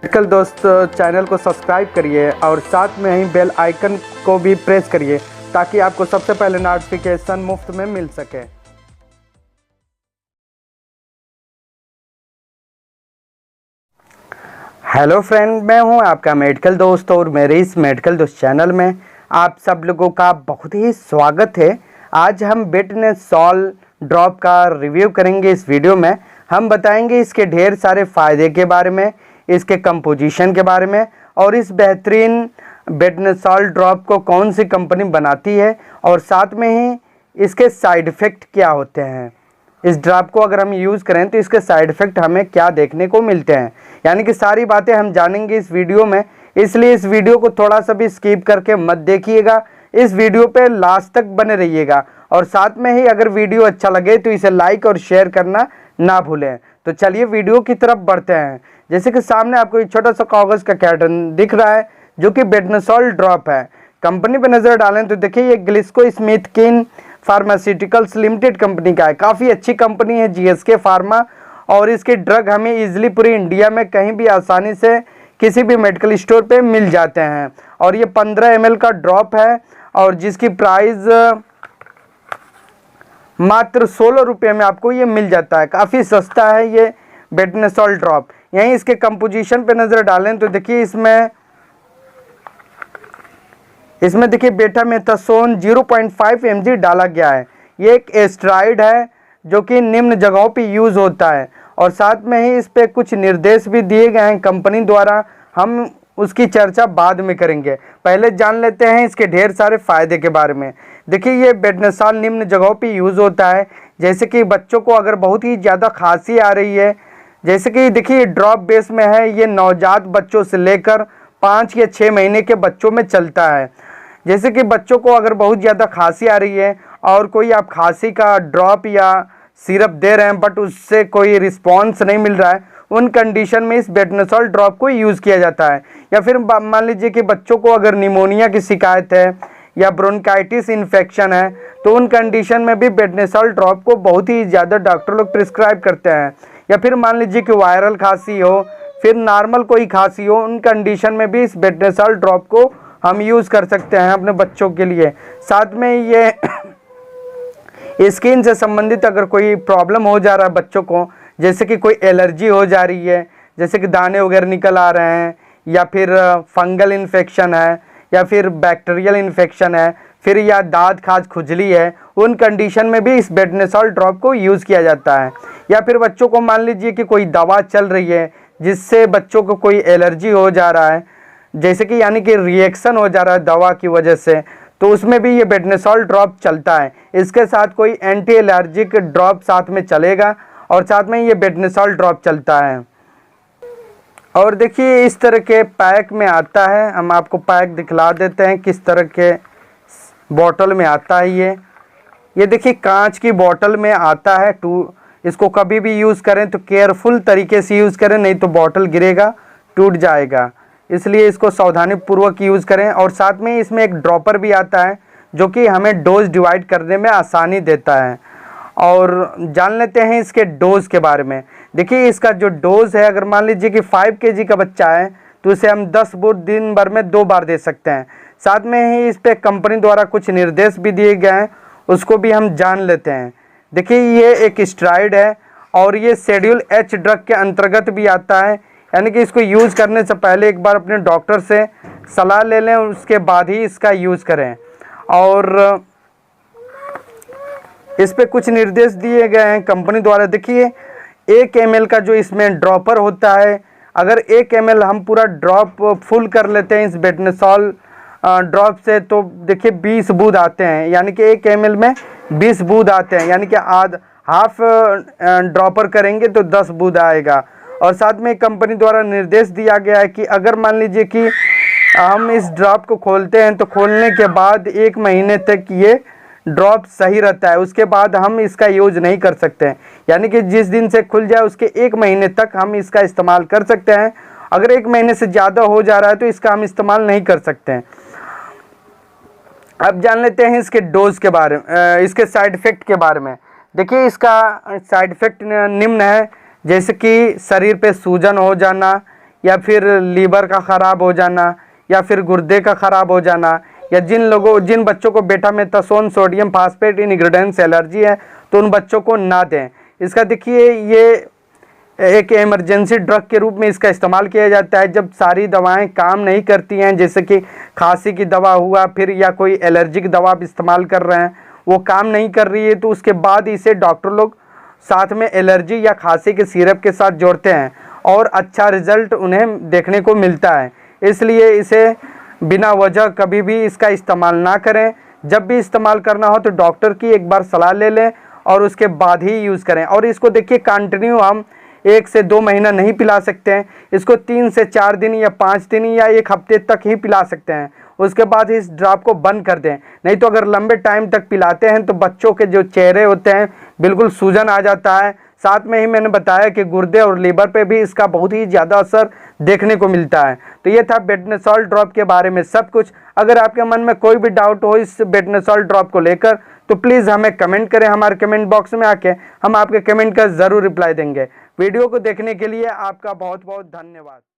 Medical दोस्त channel को subscribe करिए और साथ में ही बेल आइकन को भी प्रेस करिए ताकि आपको सबसे पहले नोटिफिकेशन मुफ्त में मिल सके। हेलो फ्रेंड, मैं हूं आपका मेडिकल दोस्त और मेरे इस मेडिकल दोस्त चैनल में आप सब लोगों का बहुत ही स्वागत है। आज हम बेटनसॉल ड्रॉप का रिव्यू करेंगे। इस वीडियो में हम बताएंगे इसके ढेर सारे फ़ायदे के बारे में, इसके कंपोजिशन के बारे में और इस बेहतरीन बेटनसॉल ड्रॉप को कौन सी कंपनी बनाती है और साथ में ही इसके साइड इफ़ेक्ट क्या होते हैं। इस ड्रॉप को अगर हम यूज़ करें तो इसके साइड इफ़ेक्ट हमें क्या देखने को मिलते हैं, यानी कि सारी बातें हम जानेंगे इस वीडियो में। इसलिए इस वीडियो को थोड़ा सा भी स्किप करके मत देखिएगा, इस वीडियो पे लास्ट तक बने रहिएगा और साथ में ही अगर वीडियो अच्छा लगे तो इसे लाइक और शेयर करना ना भूलें। तो चलिए वीडियो की तरफ बढ़ते हैं। जैसे कि सामने आपको एक छोटा सा कागज़ का कार्टन दिख रहा है जो कि बेटनसॉल ड्रॉप है। कंपनी पे नज़र डालें तो देखिए ये ग्लिक्सोस्मिथक्लाइन फार्मास्यूटिकल्स लिमिटेड कंपनी का है। काफ़ी अच्छी कंपनी है जीएसके फार्मा और इसके ड्रग हमें इजीली पूरी इंडिया में कहीं भी आसानी से किसी भी मेडिकल स्टोर पे मिल जाते हैं। और ये 15 ml का ड्रॉप है और जिसकी प्राइस मात्र 16 रुपये में आपको ये मिल जाता है। काफ़ी सस्ता है ये बेटनसॉल ड्रॉप। यहीं इसके कंपोजिशन पे नज़र डालें तो देखिए इसमें देखिए बेटामेथासोन 0.5 mg डाला गया है। ये एक एस्टेरॉइड है जो कि निम्न जगहों पे यूज़ होता है और साथ में ही इस पे कुछ निर्देश भी दिए गए हैं कंपनी द्वारा। हम उसकी चर्चा बाद में करेंगे, पहले जान लेते हैं इसके ढेर सारे फ़ायदे के बारे में। देखिए ये बेटनसॉल निम्न जगहों पे यूज़ होता है, जैसे कि बच्चों को अगर बहुत ही ज़्यादा खांसी आ रही है, जैसे कि देखिए ड्रॉप बेस में है, ये नवजात बच्चों से लेकर 5 या 6 महीने के बच्चों में चलता है। जैसे कि बच्चों को अगर बहुत ज़्यादा खांसी आ रही है और कोई आप खांसी का ड्रॉप या सिरप दे रहे हैं बट उससे कोई रिस्पॉन्स नहीं मिल रहा है, उन कंडीशन में इस बेटनसॉल ड्रॉप को यूज़ किया जाता है। या फिर मान लीजिए कि बच्चों को अगर निमोनिया की शिकायत है या ब्रोंकाइटिस इन्फेक्शन है तो उन कंडीशन में भी बेटनसॉल ड्रॉप को बहुत ही ज़्यादा डॉक्टर लोग प्रिस्क्राइब करते हैं। या फिर मान लीजिए कि वायरल खांसी हो, फिर नॉर्मल कोई खांसी हो, उन कंडीशन में भी इस बेटनसॉल ड्रॉप को हम यूज़ कर सकते हैं अपने बच्चों के लिए। साथ में ये स्किन से संबंधित अगर कोई प्रॉब्लम हो जा रहा है बच्चों को, जैसे कि कोई एलर्जी हो जा रही है, जैसे कि दाने वगैरह निकल आ रहे हैं या फिर फंगल इन्फेक्शन है या फिर बैक्टीरियल इन्फेक्शन है, फिर या दांत खाज खुजली है, उन कंडीशन में भी इस बेटनसॉल ड्रॉप को यूज़ किया जाता है। या फिर बच्चों को मान लीजिए कि कोई दवा चल रही है जिससे बच्चों को कोई एलर्जी हो जा रहा है, जैसे कि यानी कि रिएक्शन हो जा रहा है दवा की वजह से, तो उसमें भी ये बेटनसॉल ड्रॉप चलता है। इसके साथ कोई एंटी एलर्जिक ड्रॉप साथ में चलेगा और साथ में ये बेटनसॉल ड्रॉप चलता है। और देखिए इस तरह के पैक में आता है, हम आपको पैक दिखला देते हैं किस तरह के बॉटल में आता है। ये देखिए कांच की बॉटल में आता है। इसको कभी भी यूज़ करें तो केयरफुल तरीके से यूज़ करें, नहीं तो बॉटल गिरेगा, टूट जाएगा, इसलिए इसको सावधानी पूर्वक यूज़ करें। और साथ में इसमें एक ड्रॉपर भी आता है जो कि हमें डोज डिवाइड करने में आसानी देता है। और जान लेते हैं इसके डोज के बारे में। देखिए इसका जो डोज है, अगर मान लीजिए कि 5 kg का बच्चा है तो इसे हम 10 बूंद दिन भर में 2 बार दे सकते हैं। साथ में ही इस पर कंपनी द्वारा कुछ निर्देश भी दिए गए हैं, उसको भी हम जान लेते हैं। देखिए ये एक स्टेरॉइड है और ये शेड्यूल H ड्रग के अंतर्गत भी आता है, यानी कि इसको यूज़ करने से पहले एक बार अपने डॉक्टर से सलाह ले लें, उसके बाद ही इसका यूज़ करें। और इस पे कुछ निर्देश दिए गए हैं कंपनी द्वारा। देखिए 1 ml का जो इसमें ड्रॉपर होता है, अगर 1 ml हम पूरा ड्रॉप फुल कर लेते हैं इस बेटनसॉल ड्रॉप से तो देखिए 20 बूंद आते हैं, यानी कि 1 ml में 20 बूंद आते हैं, यानी कि हाफ ड्रॉपर करेंगे तो 10 बूंद आएगा। और साथ में कंपनी द्वारा निर्देश दिया गया है कि अगर मान लीजिए कि हम इस ड्रॉप को खोलते हैं तो खोलने के बाद 1 महीने तक ये ड्रॉप सही रहता है, उसके बाद हम इसका यूज नहीं कर सकते हैं। यानी कि जिस दिन से खुल जाए उसके 1 महीने तक हम इसका इस्तेमाल कर सकते हैं। अगर 1 महीने से ज़्यादा हो जा रहा है तो इसका हम इस्तेमाल नहीं कर सकते हैं। अब जान लेते हैं इसके डोज के बारे में, इसके साइड इफ़ेक्ट के बारे में। देखिए इसका साइड इफ़ेक्ट निम्न है, जैसे कि शरीर पे सूजन हो जाना या फिर लीवर का ख़राब हो जाना या फिर गुर्दे का ख़राब हो जाना, या जिन बच्चों को बेटामेथासोन सोडियम फास्फेट इनग्रेडिएंट्स एलर्जी है तो उन बच्चों को ना दें। इसका देखिए ये एक इमरजेंसी ड्रग के रूप में इसका इस्तेमाल किया जाता है। जब सारी दवाएं काम नहीं करती हैं, जैसे कि खांसी की दवा हुआ फिर या कोई एलर्जिक दवा आप इस्तेमाल कर रहे हैं वो काम नहीं कर रही है, तो उसके बाद इसे डॉक्टर लोग साथ में एलर्जी या खांसी के सिरप के साथ जोड़ते हैं और अच्छा रिजल्ट उन्हें देखने को मिलता है। इसलिए इसे बिना वजह कभी भी इसका इस्तेमाल ना करें। जब भी इस्तेमाल करना हो तो डॉक्टर की एक बार सलाह ले लें और उसके बाद ही यूज़ करें। और इसको देखिए कंटिन्यू हम 1 से 2 महीना नहीं पिला सकते हैं, इसको 3 से 4 दिन या 5 दिन या 1 हफ्ते तक ही पिला सकते हैं। उसके बाद इस ड्रॉप को बंद कर दें। नहीं तो अगर लंबे टाइम तक पिलाते हैं तो बच्चों के जो चेहरे होते हैं बिल्कुल सूजन आ जाता है। साथ में ही मैंने बताया कि गुर्दे और लीवर पे भी इसका बहुत ही ज़्यादा असर देखने को मिलता है। तो ये था बेटनोसॉल ड्रॉप के बारे में सब कुछ। अगर आपके मन में कोई भी डाउट हो इस बेटनोसॉल ड्रॉप को लेकर तो प्लीज़ हमें कमेंट करें, हमारे कमेंट बॉक्स में आके हम आपके कमेंट का ज़रूर रिप्लाई देंगे। वीडियो को देखने के लिए आपका बहुत बहुत धन्यवाद।